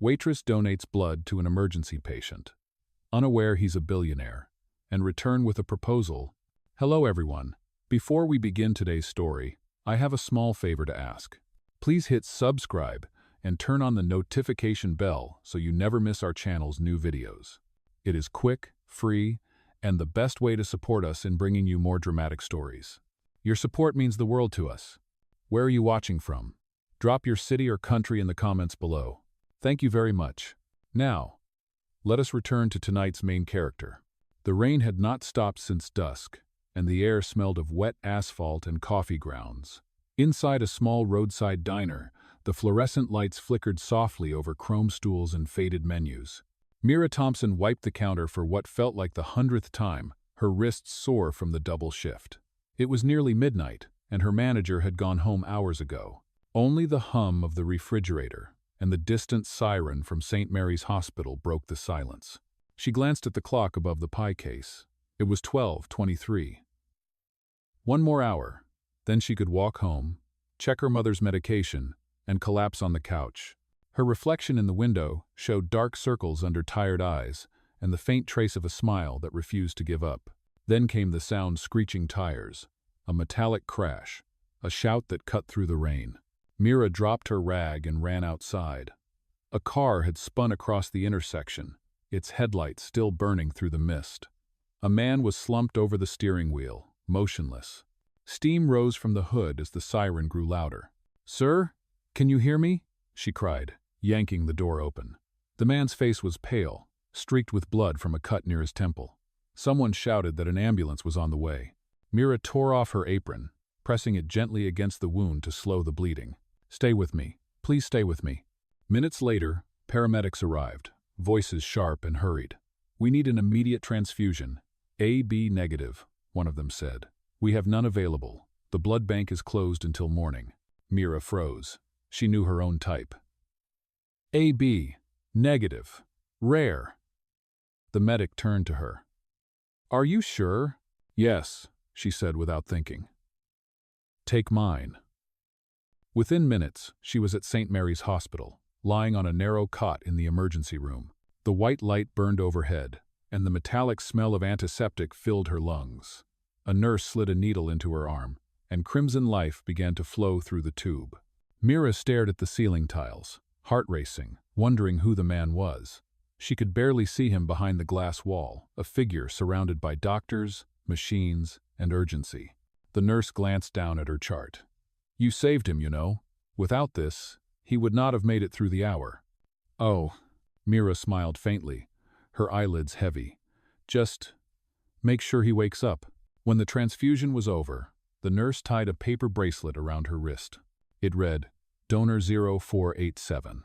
Waitress donates blood to an emergency patient, unaware he's a billionaire, and return with a proposal. Hello everyone. Before we begin today's story, I have a small favor to ask. Please hit subscribe and turn on the notification bell so you never miss our channel's new videos. It is quick, free, and the best way to support us in bringing you more dramatic stories. Your support means the world to us. Where are you watching from? Drop your city or country in the comments below. Thank you very much. Now, let us return to tonight's main character. The rain had not stopped since dusk, and the air smelled of wet asphalt and coffee grounds. Inside a small roadside diner, the fluorescent lights flickered softly over chrome stools and faded menus. Mira Thompson wiped the counter for what felt like the 100th time, her wrists sore from the double shift. It was nearly midnight, and her manager had gone home hours ago. Only the hum of the refrigerator and the distant siren from St. Mary's Hospital broke the silence. She glanced at the clock above the pie case. It was 12:23. One more hour, then she could walk home, check her mother's medication, and collapse on the couch. Her reflection in the window showed dark circles under tired eyes and the faint trace of a smile that refused to give up. Then came the sound screeching tires, a metallic crash, a shout that cut through the rain. Mira dropped her rag and ran outside. A car had spun across the intersection, its headlights still burning through the mist. A man was slumped over the steering wheel, motionless. Steam rose from the hood as the siren grew louder. "Sir, can you hear me?" she cried, yanking the door open. The man's face was pale, streaked with blood from a cut near his temple. Someone shouted that an ambulance was on the way. Mira tore off her apron, pressing it gently against the wound to slow the bleeding. "Stay with me. Please stay with me." Minutes later, paramedics arrived, voices sharp and hurried. "We need an immediate transfusion. AB negative," one of them said. "We have none available. The blood bank is closed until morning." Mira froze. She knew her own type. AB negative. Rare. The medic turned to her. "Are you sure?" "Yes," she said without thinking. "Take mine." Within minutes, she was at St. Mary's Hospital, lying on a narrow cot in the emergency room. The white light burned overhead, and the metallic smell of antiseptic filled her lungs. A nurse slid a needle into her arm, and crimson life began to flow through the tube. Mira stared at the ceiling tiles, heart racing, wondering who the man was. She could barely see him behind the glass wall, a figure surrounded by doctors, machines, and urgency. The nurse glanced down at her chart. "You saved him, you know. Without this, he would not have made it through the hour." "Oh," Mira smiled faintly, her eyelids heavy. "Just make sure he wakes up." When the transfusion was over, the nurse tied a paper bracelet around her wrist. It read, "Donor 0487.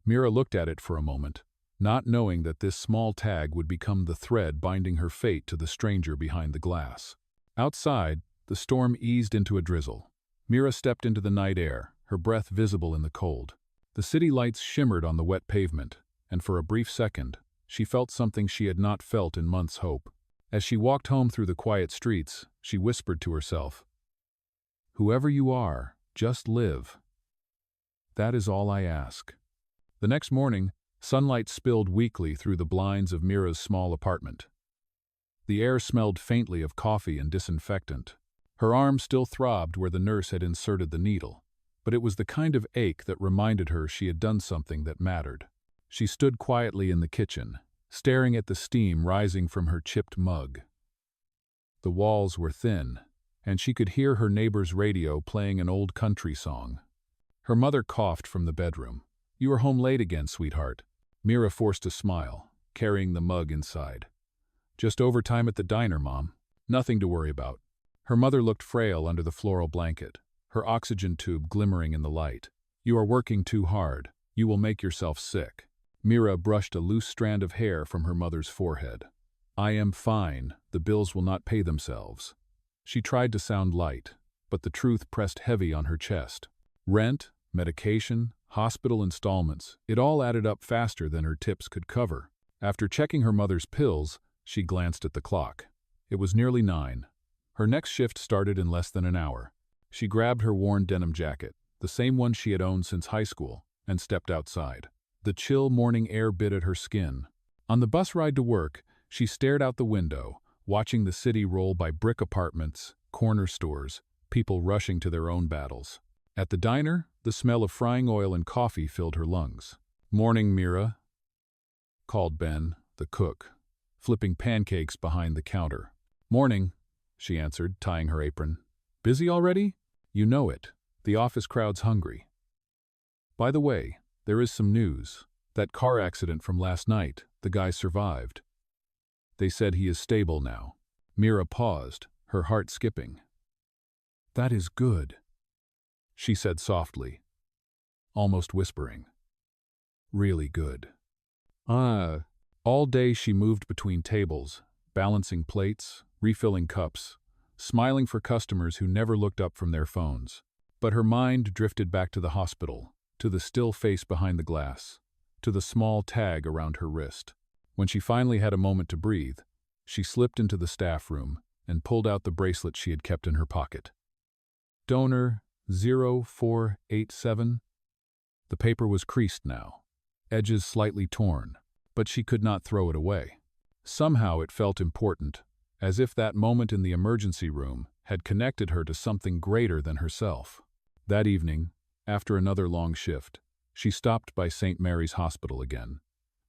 Mira looked at it for a moment, not knowing that this small tag would become the thread binding her fate to the stranger behind the glass. Outside, the storm eased into a drizzle. Mira stepped into the night air, her breath visible in the cold. The city lights shimmered on the wet pavement, and for a brief second, she felt something she had not felt in months' hope. As she walked home through the quiet streets, she whispered to herself, "Whoever you are, just live. That is all I ask." The next morning, sunlight spilled weakly through the blinds of Mira's small apartment. The air smelled faintly of coffee and disinfectant. Her arm still throbbed where the nurse had inserted the needle, but it was the kind of ache that reminded her she had done something that mattered. She stood quietly in the kitchen, staring at the steam rising from her chipped mug. The walls were thin, and she could hear her neighbor's radio playing an old country song. Her mother coughed from the bedroom. "You are home late again, sweetheart." Mira forced a smile, carrying the mug inside. "Just overtime at the diner, Mom. Nothing to worry about." Her mother looked frail under the floral blanket, her oxygen tube glimmering in the light. "You are working too hard. You will make yourself sick." Mira brushed a loose strand of hair from her mother's forehead. "I am fine. The bills will not pay themselves." She tried to sound light, but the truth pressed heavy on her chest. Rent, medication, hospital installments, it all added up faster than her tips could cover. After checking her mother's pills, she glanced at the clock. It was nearly 9. Her next shift started in less than an hour. She grabbed her worn denim jacket, the same one she had owned since high school, and stepped outside. The chill morning air bit at her skin. On the bus ride to work, she stared out the window, watching the city roll by brick apartments, corner stores, people rushing to their own battles. At the diner, the smell of frying oil and coffee filled her lungs. "Morning, Mira," called Ben, the cook, flipping pancakes behind the counter. "Morning," she answered, tying her apron. "Busy already? You know it. The office crowd's hungry. By the way, there is some news. That car accident from last night, the guy survived. They said he is stable now." Mira paused, her heart skipping. "That is good," she said softly, almost whispering. "Really good." All day she moved between tables, balancing plates, refilling cups, smiling for customers who never looked up from their phones. But her mind drifted back to the hospital, to the still face behind the glass, to the small tag around her wrist. When she finally had a moment to breathe, she slipped into the staff room and pulled out the bracelet she had kept in her pocket. Donor 0487. The paper was creased now, edges slightly torn, but she could not throw it away. Somehow it felt important, as if that moment in the emergency room had connected her to something greater than herself. That evening, after another long shift, she stopped by St. Mary's Hospital again.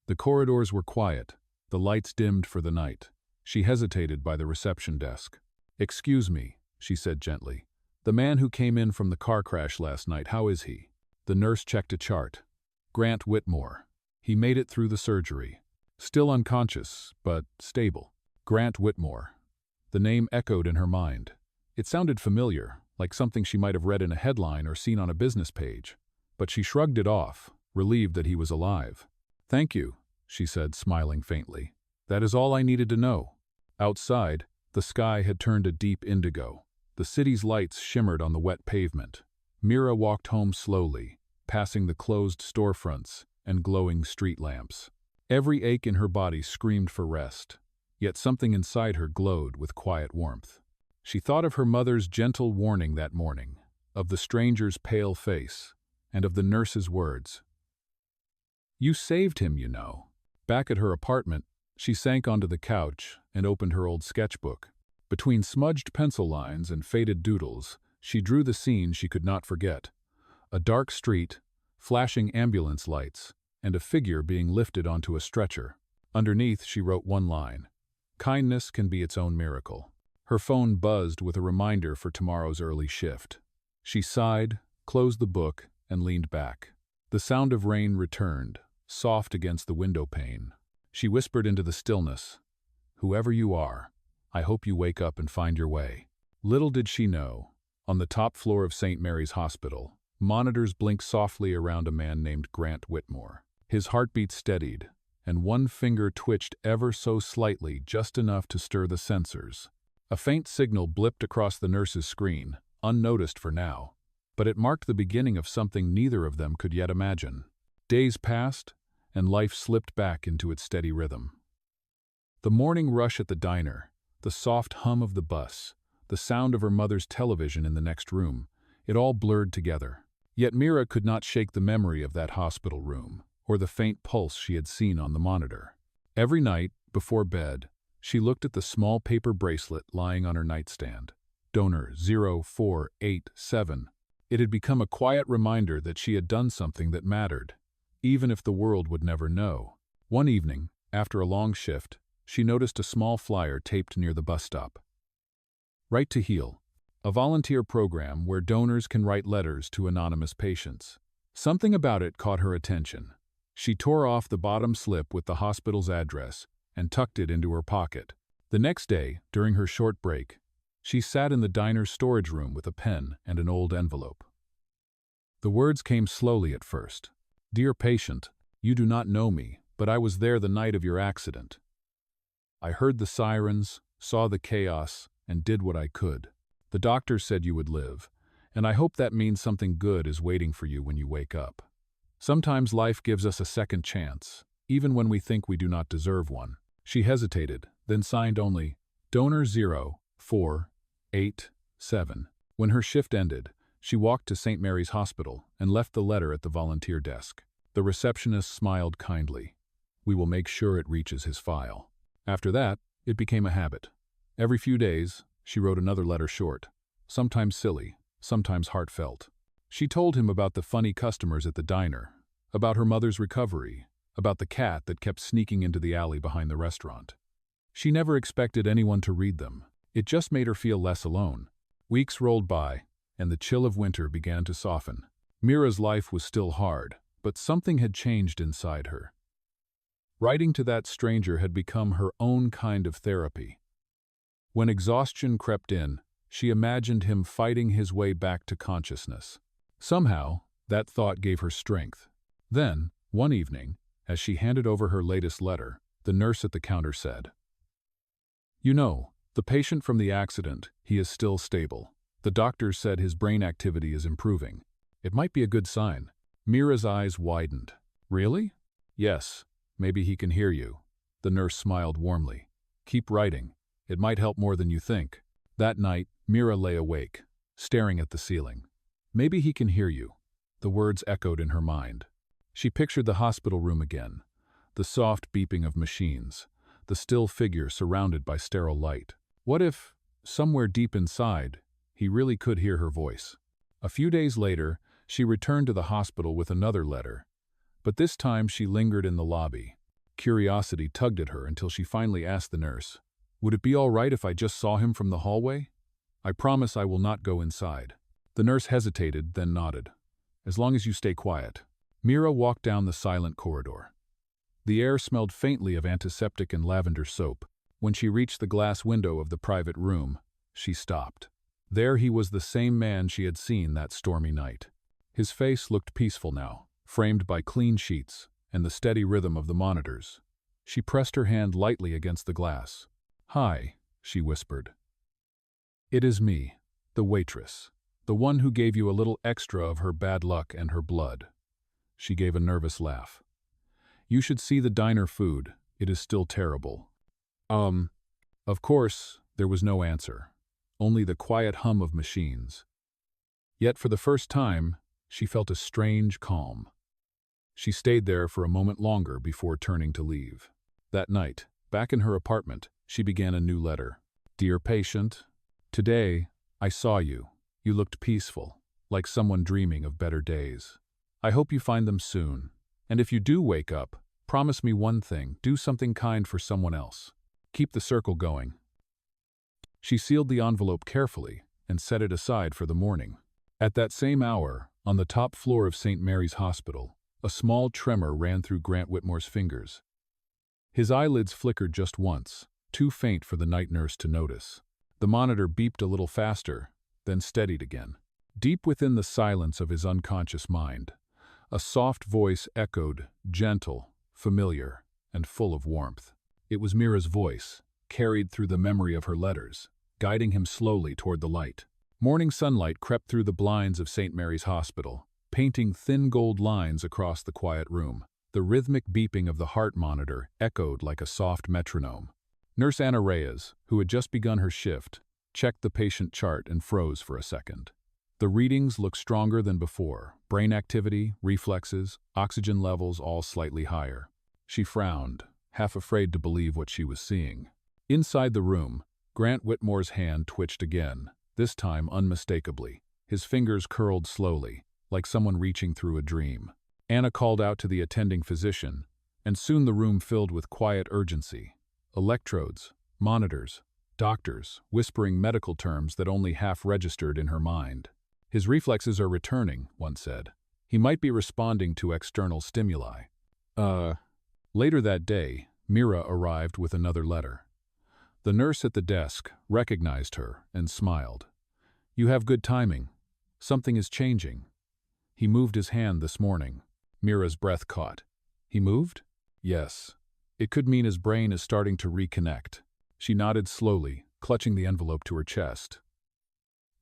The corridors were quiet, the lights dimmed for the night. She hesitated by the reception desk. "Excuse me," she said gently. "The man who came in from the car crash last night, how is he?" The nurse checked a chart. "Grant Whitmore. He made it through the surgery. Still unconscious, but stable." Grant Whitmore. The name echoed in her mind. It sounded familiar, like something she might have read in a headline or seen on a business page. But she shrugged it off, relieved that he was alive. "Thank you," she said, smiling faintly. "That is all I needed to know." Outside, the sky had turned a deep indigo. The city's lights shimmered on the wet pavement. Mira walked home slowly, passing the closed storefronts and glowing street lamps. Every ache in her body screamed for rest, yet something inside her glowed with quiet warmth. She thought of her mother's gentle warning that morning, of the stranger's pale face, and of the nurse's words. "You saved him, you know." Back at her apartment, she sank onto the couch and opened her old sketchbook. Between smudged pencil lines and faded doodles, she drew the scene she could not forget. A dark street, flashing ambulance lights, and a figure being lifted onto a stretcher. Underneath, she wrote one line: "Kindness can be its own miracle." Her phone buzzed with a reminder for tomorrow's early shift. She sighed, closed the book, and leaned back. The sound of rain returned, soft against the window pane. She whispered into the stillness, "Whoever you are, I hope you wake up and find your way." Little did she know, on the top floor of St. Mary's Hospital, monitors blinked softly around a man named Grant Whitmore. His heartbeat steadied, and one finger twitched ever so slightly, just enough to stir the sensors. A faint signal blipped across the nurse's screen, unnoticed for now, but it marked the beginning of something neither of them could yet imagine. Days passed, and life slipped back into its steady rhythm. The morning rush at the diner, the soft hum of the bus, the sound of her mother's television in the next room, it all blurred together. Yet Mira could not shake the memory of that hospital room, or the faint pulse she had seen on the monitor. Every night, before bed, she looked at the small paper bracelet lying on her nightstand. Donor 0487. It had become a quiet reminder that she had done something that mattered, even if the world would never know. One evening, after a long shift, she noticed a small flyer taped near the bus stop. Right to Heal, a volunteer program where donors can write letters to anonymous patients. Something about it caught her attention. She tore off the bottom slip with the hospital's address and tucked it into her pocket. The next day, during her short break, she sat in the diner's storage room with a pen and an old envelope. The words came slowly at first. "Dear patient, you do not know me, but I was there the night of your accident. I heard the sirens, saw the chaos, and did what I could. The doctors said you would live, and I hope that means something good is waiting for you when you wake up. Sometimes life gives us a second chance, even when we think we do not deserve one." She hesitated, then signed only, "Donor 0487. When her shift ended, she walked to St. Mary's Hospital and left the letter at the volunteer desk. The receptionist smiled kindly. We will make sure it reaches his file. After that, it became a habit. Every few days, she wrote another letter short, sometimes silly, sometimes heartfelt. She told him about the funny customers at the diner, about her mother's recovery, about the cat that kept sneaking into the alley behind the restaurant. She never expected anyone to read them. It just made her feel less alone. Weeks rolled by, and the chill of winter began to soften. Mira's life was still hard, but something had changed inside her. Writing to that stranger had become her own kind of therapy. When exhaustion crept in, she imagined him fighting his way back to consciousness. Somehow, that thought gave her strength. Then, one evening, as she handed over her latest letter, the nurse at the counter said, "You know, the patient from the accident, he is still stable. The doctors said his brain activity is improving. It might be a good sign." Mira's eyes widened. "Really?" "Yes, maybe he can hear you." The nurse smiled warmly. "Keep writing. It might help more than you think." That night, Mira lay awake, staring at the ceiling. "Maybe he can hear you." The words echoed in her mind. She pictured the hospital room again, the soft beeping of machines, the still figure surrounded by sterile light. What if, somewhere deep inside, he really could hear her voice? A few days later, she returned to the hospital with another letter, but this time she lingered in the lobby. Curiosity tugged at her until she finally asked the nurse, "Would it be all right if I just saw him from the hallway? I promise I will not go inside." The nurse hesitated, then nodded. "As long as you stay quiet." Mira walked down the silent corridor. The air smelled faintly of antiseptic and lavender soap. When she reached the glass window of the private room, she stopped. There he was, the same man she had seen that stormy night. His face looked peaceful now, framed by clean sheets and the steady rhythm of the monitors. She pressed her hand lightly against the glass. "Hi," she whispered. "It is me, the waitress, the one who gave you a little extra of her bad luck and her blood." She gave a nervous laugh. "You should see the diner food. It is still terrible." Of course, there was no answer, only the quiet hum of machines. Yet for the first time, she felt a strange calm. She stayed there for a moment longer before turning to leave. That night, back in her apartment, she began a new letter. "Dear patient, today, I saw you. You looked peaceful, like someone dreaming of better days. I hope you find them soon. And if you do wake up, promise me one thing: do something kind for someone else. Keep the circle going." She sealed the envelope carefully and set it aside for the morning. At that same hour, on the top floor of St. Mary's Hospital, a small tremor ran through Grant Whitmore's fingers. His eyelids flickered just once, too faint for the night nurse to notice. The monitor beeped a little faster, then steadied again. Deep within the silence of his unconscious mind, a soft voice echoed, gentle, familiar, and full of warmth. It was Mira's voice, carried through the memory of her letters, guiding him slowly toward the light. Morning sunlight crept through the blinds of St. Mary's Hospital, painting thin gold lines across the quiet room. The rhythmic beeping of the heart monitor echoed like a soft metronome. Nurse Anna Reyes, who had just begun her shift, checked the patient chart and froze for a second. The readings looked stronger than before, brain activity, reflexes, oxygen levels all slightly higher. She frowned, half afraid to believe what she was seeing. Inside the room, Grant Whitmore's hand twitched again, this time unmistakably. His fingers curled slowly, like someone reaching through a dream. Anna called out to the attending physician, and soon the room filled with quiet urgency. Electrodes, monitors, doctors, whispering medical terms that only half registered in her mind. "His reflexes are returning," one said. "He might be responding to external stimuli." Later that day, Mira arrived with another letter. The nurse at the desk recognized her and smiled. "You have good timing. Something is changing." "He moved his hand this morning." Mira's breath caught. "He moved?" "Yes. It could mean his brain is starting to reconnect." She nodded slowly, clutching the envelope to her chest.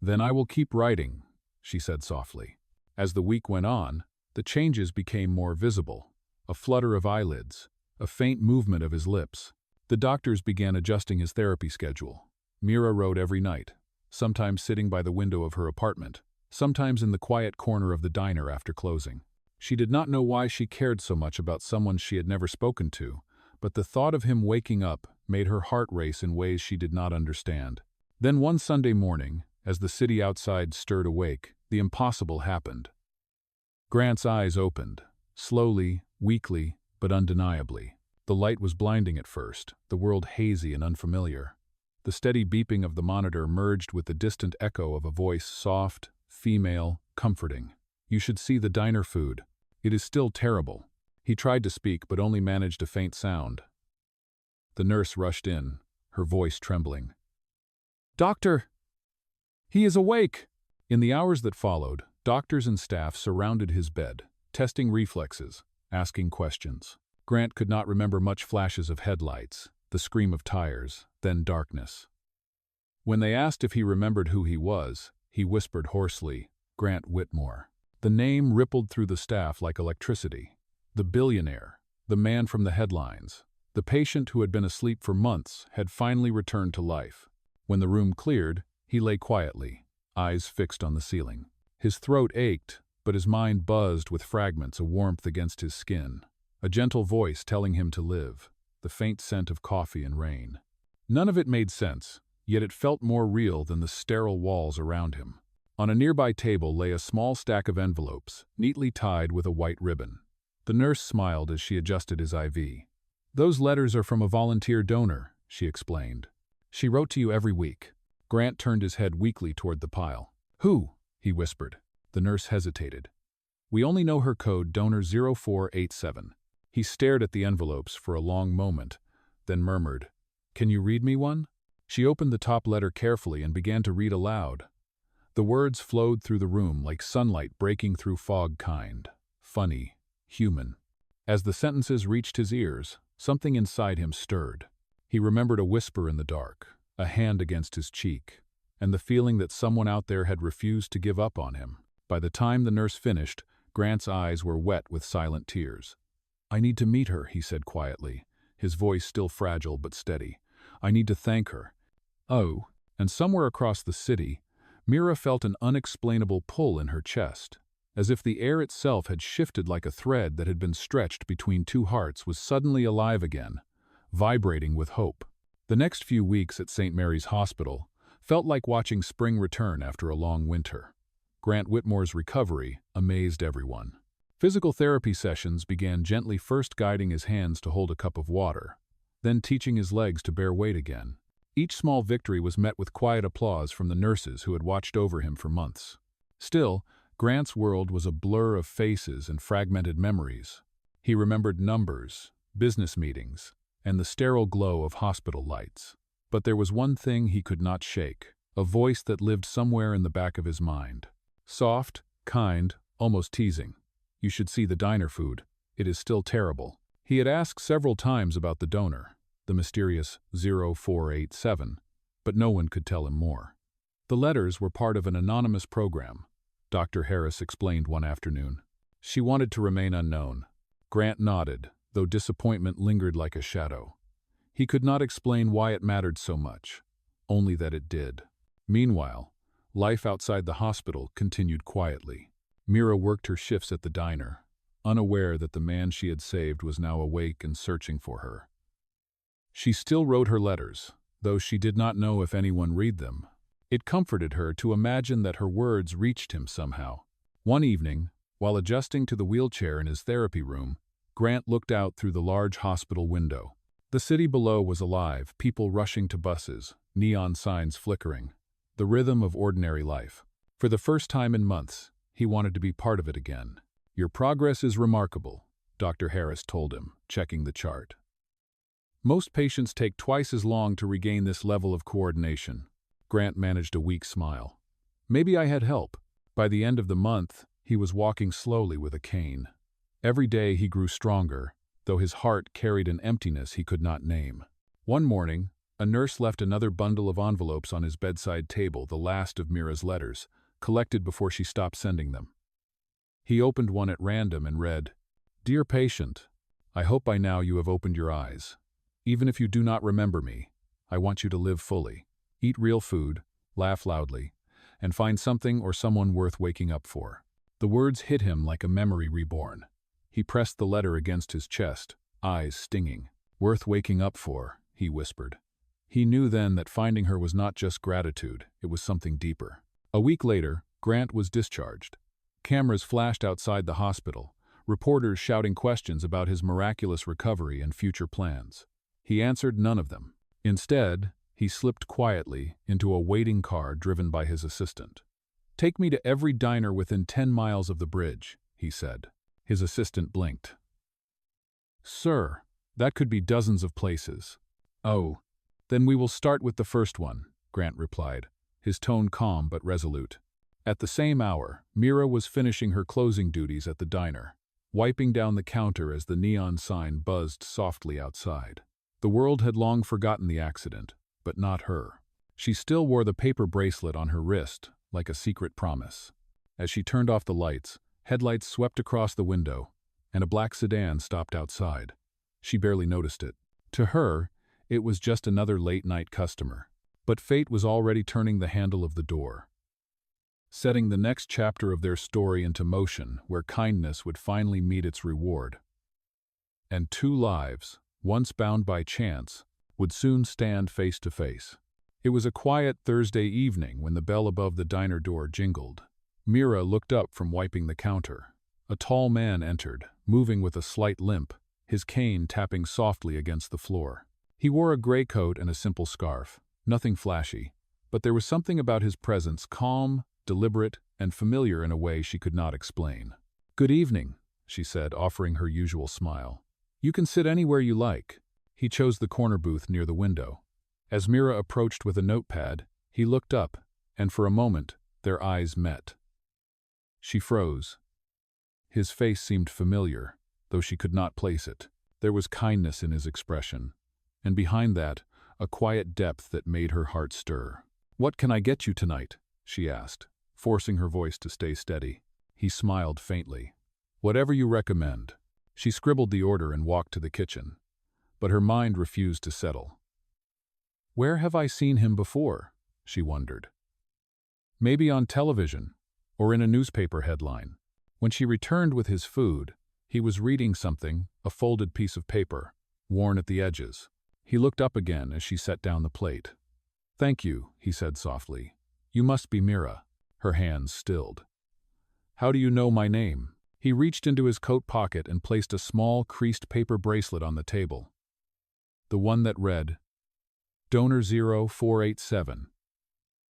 "Then I will keep writing," she said softly. As the week went on, the changes became more visible. A flutter of eyelids, a faint movement of his lips. The doctors began adjusting his therapy schedule. Mira wrote every night, sometimes sitting by the window of her apartment, sometimes in the quiet corner of the diner after closing. She did not know why she cared so much about someone she had never spoken to, but the thought of him waking up made her heart race in ways she did not understand. Then one Sunday morning, as the city outside stirred awake, the impossible happened. Grant's eyes opened, slowly, weakly, but undeniably. The light was blinding at first, the world hazy and unfamiliar. The steady beeping of the monitor merged with the distant echo of a voice, soft, female, comforting. "You should see the diner food. It is still terrible." He tried to speak but only managed a faint sound. The nurse rushed in, her voice trembling. "Doctor! He is awake!" In the hours that followed, doctors and staff surrounded his bed, testing reflexes, asking questions. Grant could not remember much flashes of headlights, the scream of tires, then darkness. When they asked if he remembered who he was, he whispered hoarsely, "Grant Whitmore." The name rippled through the staff like electricity. The billionaire, the man from the headlines, the patient who had been asleep for months had finally returned to life. When the room cleared, he lay quietly, eyes fixed on the ceiling. His throat ached, but his mind buzzed with fragments of warmth against his skin. A gentle voice telling him to live, the faint scent of coffee and rain. None of it made sense, yet it felt more real than the sterile walls around him. On a nearby table lay a small stack of envelopes, neatly tied with a white ribbon. The nurse smiled as she adjusted his IV. "Those letters are from a volunteer donor," she explained. "She wrote to you every week." Grant turned his head weakly toward the pile. "Who?" he whispered. The nurse hesitated. "We only know her code, donor 0487. He stared at the envelopes for a long moment, then murmured, "Can you read me one?" She opened the top letter carefully and began to read aloud. The words flowed through the room like sunlight breaking through fog, kind, funny, human. As the sentences reached his ears, something inside him stirred. He remembered a whisper in the dark, a hand against his cheek, and the feeling that someone out there had refused to give up on him. By the time the nurse finished, Grant's eyes were wet with silent tears. "I need to meet her," he said quietly, his voice still fragile but steady. "I need to thank her." Oh, and somewhere across the city, Mira felt an unexplainable pull in her chest, as if the air itself had shifted like a thread that had been stretched between two hearts was suddenly alive again, vibrating with hope. The next few weeks at St. Mary's Hospital felt like watching spring return after a long winter. Grant Whitmore's recovery amazed everyone. Physical therapy sessions began gently, first guiding his hands to hold a cup of water, then teaching his legs to bear weight again. Each small victory was met with quiet applause from the nurses who had watched over him for months. Still, Grant's world was a blur of faces and fragmented memories. He remembered numbers, business meetings, and the sterile glow of hospital lights. But there was one thing he could not shake, a voice that lived somewhere in the back of his mind. Soft, kind, almost teasing. "You should see the diner food. It is still terrible." He had asked several times about the donor, the mysterious 0487, but no one could tell him more. The letters were part of an anonymous program, Dr. Harris explained one afternoon. She wanted to remain unknown. Grant nodded, though disappointment lingered like a shadow. He could not explain why it mattered so much, only that it did. Meanwhile, life outside the hospital continued quietly. Mira worked her shifts at the diner, unaware that the man she had saved was now awake and searching for her. She still wrote her letters, though she did not know if anyone read them. It comforted her to imagine that her words reached him somehow. One evening, while adjusting to the wheelchair in his therapy room, Grant looked out through the large hospital window. The city below was alive, people rushing to buses, neon signs flickering, the rhythm of ordinary life. For the first time in months, he wanted to be part of it again. "Your progress is remarkable," Dr. Harris told him, checking the chart. "Most patients take twice as long to regain this level of coordination." Grant managed a weak smile. "Maybe I had help." By the end of the month, he was walking slowly with a cane. Every day he grew stronger, though his heart carried an emptiness he could not name. One morning, a nurse left another bundle of envelopes on his bedside table, the last of Mira's letters, collected before she stopped sending them. He opened one at random and read, "Dear patient, I hope by now you have opened your eyes. Even if you do not remember me, I want you to live fully. Eat real food, laugh loudly, and find something or someone worth waking up for." The words hit him like a memory reborn. He pressed the letter against his chest, eyes stinging. "Worth waking up for," he whispered. He knew then that finding her was not just gratitude, it was something deeper. A week later, Grant was discharged. Cameras flashed outside the hospital, reporters shouting questions about his miraculous recovery and future plans. He answered none of them. Instead, he slipped quietly into a waiting car driven by his assistant. "Take me to every diner within 10 miles of the bridge," he said. His assistant blinked. "Sir, that could be dozens of places." "Oh, then we will start with the first one," Grant replied, his tone calm but resolute. At the same hour, Mira was finishing her closing duties at the diner, wiping down the counter as the neon sign buzzed softly outside. The world had long forgotten the accident, but not her. She still wore the paper bracelet on her wrist, like a secret promise. As she turned off the lights, headlights swept across the window, and a black sedan stopped outside. She barely noticed it. To her, it was just another late-night customer. But fate was already turning the handle of the door, setting the next chapter of their story into motion where kindness would finally meet its reward. And two lives, once bound by chance, would soon stand face to face. It was a quiet Thursday evening when the bell above the diner door jingled. Mira looked up from wiping the counter. A tall man entered, moving with a slight limp, his cane tapping softly against the floor. He wore a gray coat and a simple scarf, nothing flashy, but there was something about his presence calm, deliberate, and familiar in a way she could not explain. "Good evening," she said, offering her usual smile. "You can sit anywhere you like." He chose the corner booth near the window. As Mira approached with a notepad, he looked up, and for a moment, their eyes met. She froze. His face seemed familiar, though she could not place it. There was kindness in his expression, and behind that, a quiet depth that made her heart stir. "What can I get you tonight?" she asked, forcing her voice to stay steady. He smiled faintly. "Whatever you recommend." She scribbled the order and walked to the kitchen, but her mind refused to settle. Where have I seen him before? She wondered. Maybe on television, or in a newspaper headline. When she returned with his food, he was reading something, a folded piece of paper, worn at the edges. He looked up again as she set down the plate. "Thank you," he said softly. "You must be Mira." Her hands stilled. "How do you know my name?" He reached into his coat pocket and placed a small, creased paper bracelet on the table. The one that read, Donor 0487.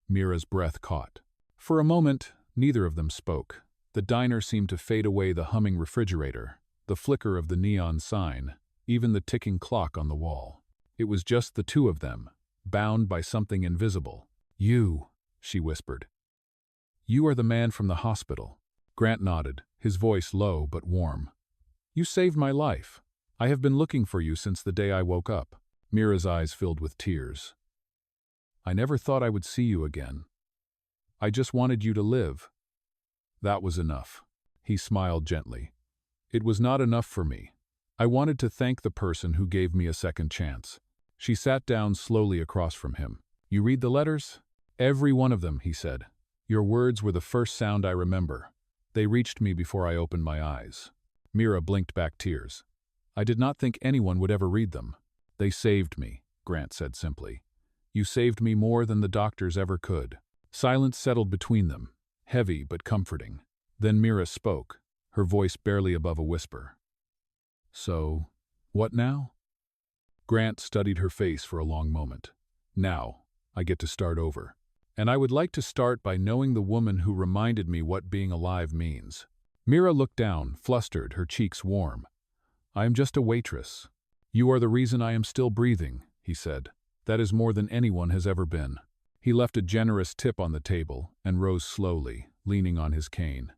Mira's breath caught. For a moment, neither of them spoke. The diner seemed to fade away, the humming refrigerator, the flicker of the neon sign, even the ticking clock on the wall. It was just the two of them, bound by something invisible. "You," she whispered. "You are the man from the hospital." Grant nodded, his voice low but warm. "You saved my life. I have been looking for you since the day I woke up." Mira's eyes filled with tears. "I never thought I would see you again. I just wanted you to live." That was enough. He smiled gently. "It was not enough for me. I wanted to thank the person who gave me a second chance." She sat down slowly across from him. "You read the letters?" "Every one of them," he said. "Your words were the first sound I remember. They reached me before I opened my eyes." Mira blinked back tears. "I did not think anyone would ever read them." "They saved me," Grant said simply. "You saved me more than the doctors ever could." Silence settled between them, heavy but comforting. Then Mira spoke, her voice barely above a whisper. "So, what now?" Grant studied her face for a long moment. "Now, I get to start over. And I would like to start by knowing the woman who reminded me what being alive means." Mira looked down, flustered, her cheeks warm. "I am just a waitress." "You are the reason I am still breathing," he said. "That is more than anyone has ever been." He left a generous tip on the table and rose slowly, leaning on his cane.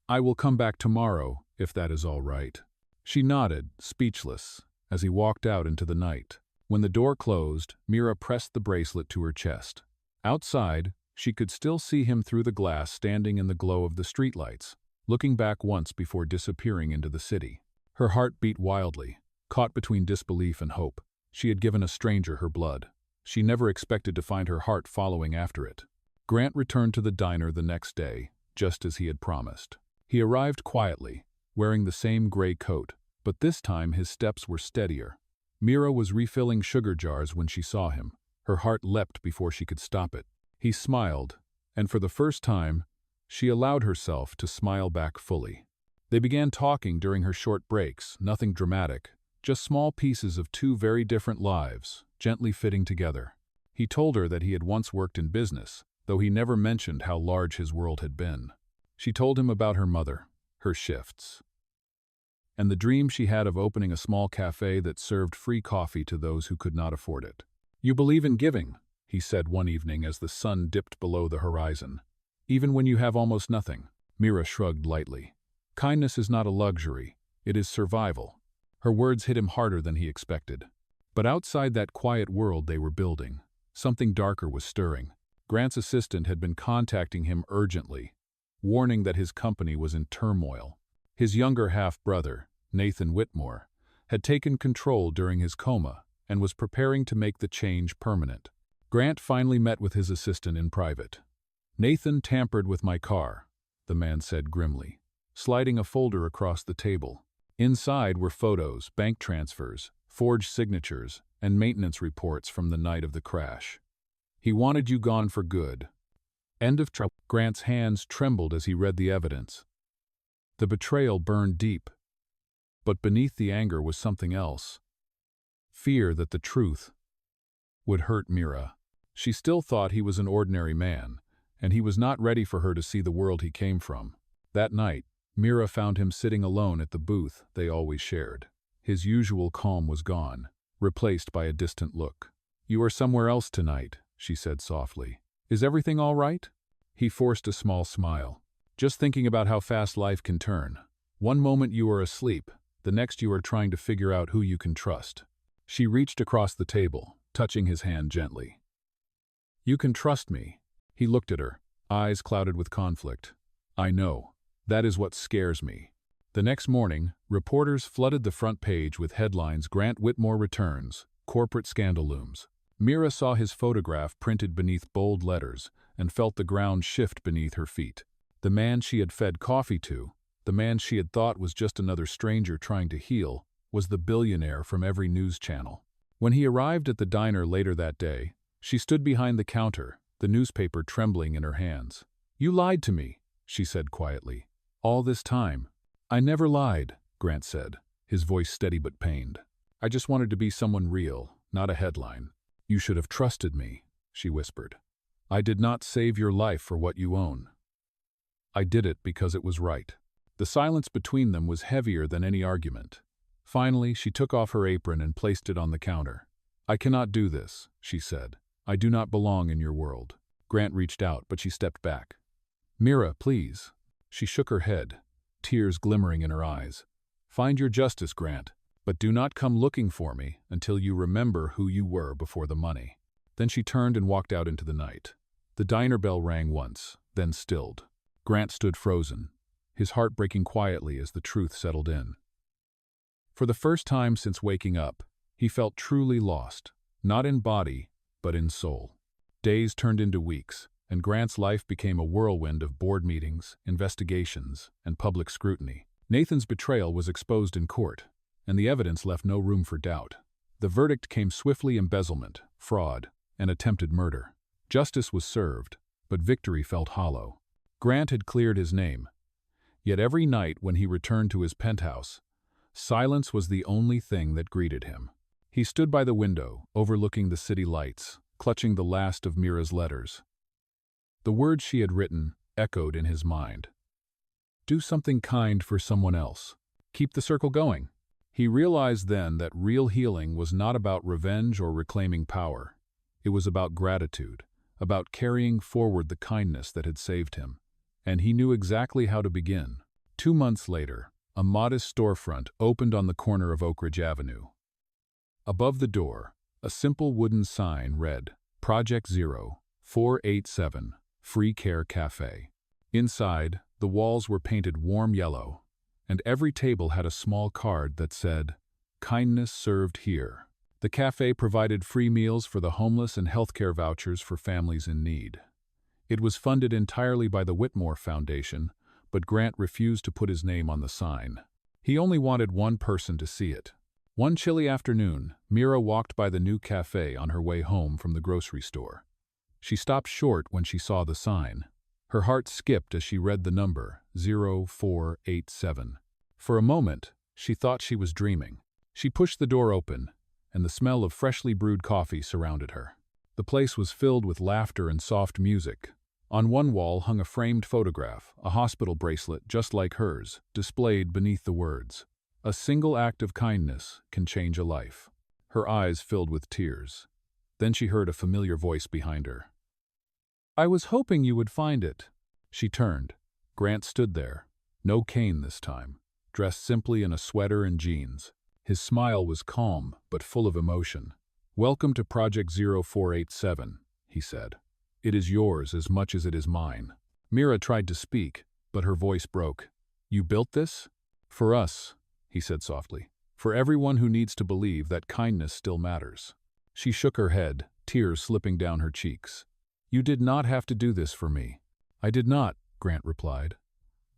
"I will come back tomorrow, if that is all right." She nodded, speechless, as he walked out into the night. When the door closed, Mira pressed the bracelet to her chest. Outside, she could still see him through the glass standing in the glow of the streetlights, looking back once before disappearing into the city. Her heart beat wildly, caught between disbelief and hope. She had given a stranger her blood. She never expected to find her heart following after it. Grant returned to the diner the next day, just as he had promised. He arrived quietly, wearing the same gray coat, but this time his steps were steadier. Mira was refilling sugar jars when she saw him. Her heart leapt before she could stop it. He smiled, and for the first time, she allowed herself to smile back fully. They began talking during her short breaks, nothing dramatic, just small pieces of two very different lives, gently fitting together. He told her that he had once worked in business, though he never mentioned how large his world had been. She told him about her mother, her shifts, and the dream she had of opening a small cafe that served free coffee to those who could not afford it. "You believe in giving," he said one evening as the sun dipped below the horizon. "Even when you have almost nothing." Mira shrugged lightly. "Kindness is not a luxury, it is survival." Her words hit him harder than he expected. But outside that quiet world they were building, something darker was stirring. Grant's assistant had been contacting him urgently, warning that his company was in turmoil. His younger half-brother, Nathan Whitmore, had taken control during his coma and was preparing to make the change permanent. Grant finally met with his assistant in private. "Nathan tampered with my car," the man said grimly, sliding a folder across the table. Inside were photos, bank transfers, forged signatures, and maintenance reports from the night of the crash. "He wanted you gone for good." End of trouble. Grant's hands trembled as he read the evidence. The betrayal burned deep. But beneath the anger was something else. Fear that the truth would hurt Mira. She still thought he was an ordinary man, and he was not ready for her to see the world he came from. That night, Mira found him sitting alone at the booth they always shared. His usual calm was gone, replaced by a distant look. "You are somewhere else tonight," she said softly. "Is everything all right?" He forced a small smile. "Just thinking about how fast life can turn. One moment you are asleep, the next you are trying to figure out who you can trust." She reached across the table, touching his hand gently. "You can trust me." He looked at her, eyes clouded with conflict. "I know. That is what scares me." The next morning, reporters flooded the front page with headlines "Grant Whitmore returns, corporate scandal looms." Mira saw his photograph printed beneath bold letters and felt the ground shift beneath her feet. The man she had fed coffee to, the man she had thought was just another stranger trying to heal, was the billionaire from every news channel. When he arrived at the diner later that day, she stood behind the counter, the newspaper trembling in her hands. "You lied to me," she said quietly. "All this time." "I never lied," Grant said, his voice steady but pained. "I just wanted to be someone real, not a headline." "You should have trusted me," she whispered. "I did not save your life for what you own. I did it because it was right." The silence between them was heavier than any argument. Finally, she took off her apron and placed it on the counter. "I cannot do this," she said. "I do not belong in your world." Grant reached out, but she stepped back. "Mira, please." She shook her head, tears glimmering in her eyes. "Find your justice, Grant, but do not come looking for me until you remember who you were before the money." Then she turned and walked out into the night. The diner bell rang once, then stilled. Grant stood frozen, his heart breaking quietly as the truth settled in. For the first time since waking up, he felt truly lost, not in body, but in soul. Days turned into weeks, and Grant's life became a whirlwind of board meetings, investigations, and public scrutiny. Nathan's betrayal was exposed in court, and the evidence left no room for doubt. The verdict came swiftly: embezzlement, fraud, and attempted murder. Justice was served, but victory felt hollow. Grant had cleared his name. Yet every night when he returned to his penthouse, silence was the only thing that greeted him. He stood by the window, overlooking the city lights, clutching the last of Mira's letters. The words she had written echoed in his mind. "Do something kind for someone else. Keep the circle going." He realized then that real healing was not about revenge or reclaiming power. It was about gratitude, about carrying forward the kindness that had saved him. And he knew exactly how to begin. 2 months later, a modest storefront opened on the corner of Oak Ridge Avenue. Above the door, a simple wooden sign read, "Project 0487, Free Care Cafe." Inside, the walls were painted warm yellow, and every table had a small card that said, "Kindness served here." The cafe provided free meals for the homeless and healthcare vouchers for families in need. It was funded entirely by the Whitmore Foundation, but Grant refused to put his name on the sign. He only wanted one person to see it. One chilly afternoon, Mira walked by the new cafe on her way home from the grocery store. She stopped short when she saw the sign. Her heart skipped as she read the number, 0487. For a moment, she thought she was dreaming. She pushed the door open, and the smell of freshly brewed coffee surrounded her. The place was filled with laughter and soft music. On one wall hung a framed photograph, a hospital bracelet just like hers, displayed beneath the words, "A single act of kindness can change a life." Her eyes filled with tears. Then she heard a familiar voice behind her. "I was hoping you would find it." She turned. Grant stood there, no cane this time, dressed simply in a sweater and jeans. His smile was calm but full of emotion. "Welcome to Project 0487, he said. "It is yours as much as it is mine." Mira tried to speak, but her voice broke. "You built this?" "For us," he said softly. "For everyone who needs to believe that kindness still matters." She shook her head, tears slipping down her cheeks. "You did not have to do this for me." "I did not," Grant replied.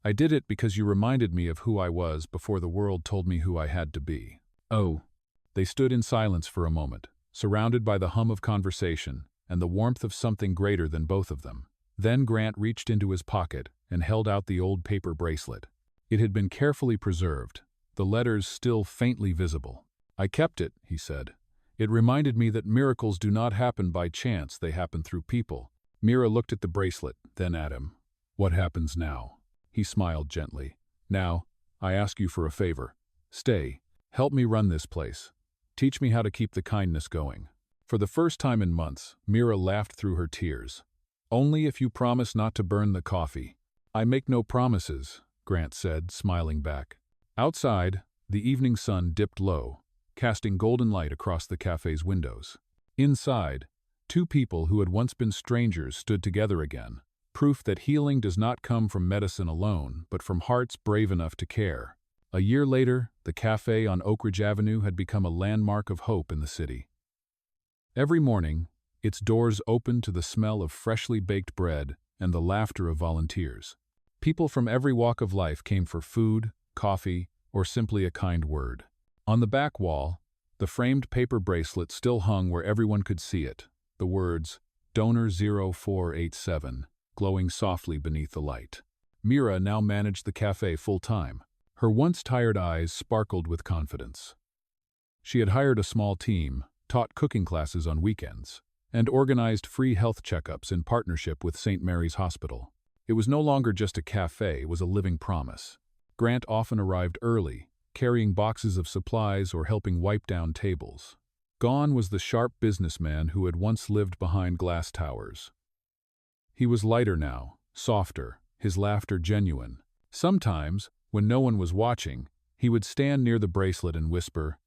"I did it because you reminded me of who I was before the world told me who I had to be." "Oh." They stood in silence for a moment, surrounded by the hum of conversation and the warmth of something greater than both of them. Then Grant reached into his pocket and held out the old paper bracelet. It had been carefully preserved, the letters still faintly visible. "I kept it," he said. "It reminded me that miracles do not happen by chance, they happen through people." Mira looked at the bracelet, then at him. "What happens now?" He smiled gently. "Now, I ask you for a favor. Stay. Help me run this place. Teach me how to keep the kindness going." For the first time in months, Mira laughed through her tears. "Only if you promise not to burn the coffee." "I make no promises," Grant said, smiling back. Outside, the evening sun dipped low, casting golden light across the cafe's windows. Inside, two people who had once been strangers stood together again, proof that healing does not come from medicine alone, but from hearts brave enough to care. A year later, the cafe on Oak Ridge Avenue had become a landmark of hope in the city. Every morning, its doors opened to the smell of freshly baked bread and the laughter of volunteers. People from every walk of life came for food, coffee, or simply a kind word. On the back wall, the framed paper bracelet still hung where everyone could see it, the words, "Donor 0487, glowing softly beneath the light. Mira now managed the cafe full-time. Her once tired eyes sparkled with confidence. She had hired a small team, taught cooking classes on weekends, and organized free health checkups in partnership with St. Mary's Hospital. It was no longer just a cafe, it was a living promise. Grant often arrived early, carrying boxes of supplies or helping wipe down tables. Gone was the sharp businessman who had once lived behind glass towers. He was lighter now, softer, his laughter genuine. Sometimes, when no one was watching, he would stand near the bracelet and whisper,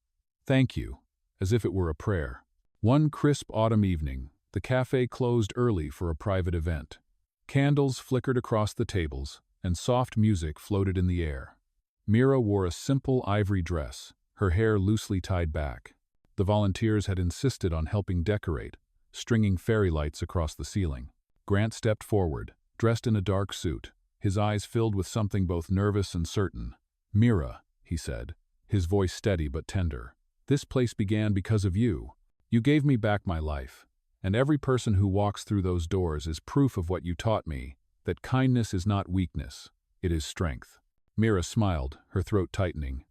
"Thank you," as if it were a prayer. One crisp autumn evening, the cafe closed early for a private event. Candles flickered across the tables, and soft music floated in the air. Mira wore a simple ivory dress, her hair loosely tied back. The volunteers had insisted on helping decorate, stringing fairy lights across the ceiling. Grant stepped forward, dressed in a dark suit, his eyes filled with something both nervous and certain. "Mira," he said, his voice steady but tender, "this place began because of you. You gave me back my life, and every person who walks through those doors is proof of what you taught me, that kindness is not weakness, it is strength." Mira smiled, her throat tightening.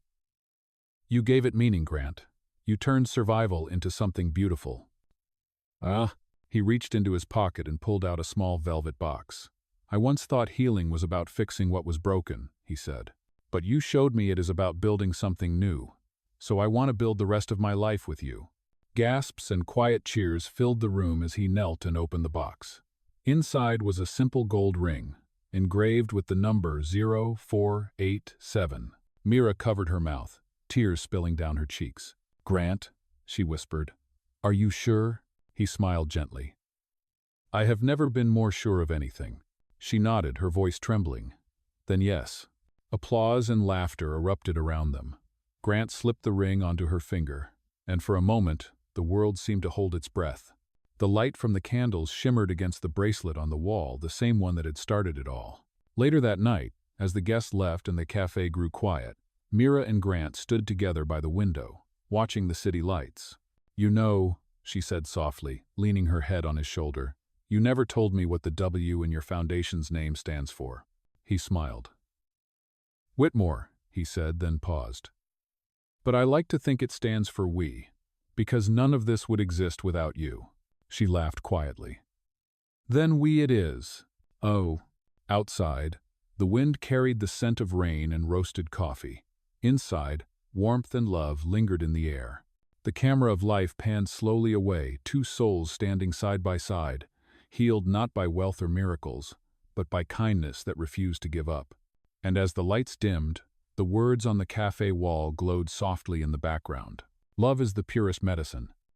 "You gave it meaning, Grant. You turned survival into something beautiful." "Ah." He reached into his pocket and pulled out a small velvet box. "I once thought healing was about fixing what was broken," he said. "But you showed me it is about building something new. So I want to build the rest of my life with you." Gasps and quiet cheers filled the room as he knelt and opened the box. Inside was a simple gold ring, engraved with the number 0487. Mira covered her mouth, tears spilling down her cheeks. "Grant," she whispered, "are you sure?" He smiled gently. "I have never been more sure of anything." She nodded, her voice trembling. "Then yes." Applause and laughter erupted around them. Grant slipped the ring onto her finger, and for a moment, the world seemed to hold its breath. The light from the candles shimmered against the bracelet on the wall, the same one that had started it all. Later that night, as the guests left and the cafe grew quiet, Mira and Grant stood together by the window, watching the city lights. "You know," she said softly, leaning her head on his shoulder, "you never told me what the W in your foundation's name stands for." He smiled. "Whitmore," he said, then paused. "But I like to think it stands for we, because none of this would exist without you." She laughed quietly. "Then we it is." Oh. Outside, the wind carried the scent of rain and roasted coffee. Inside, warmth and love lingered in the air. The camera of life panned slowly away, two souls standing side by side, healed not by wealth or miracles, but by kindness that refused to give up. And as the lights dimmed, the words on the cafe wall glowed softly in the background. "Love is the purest medicine.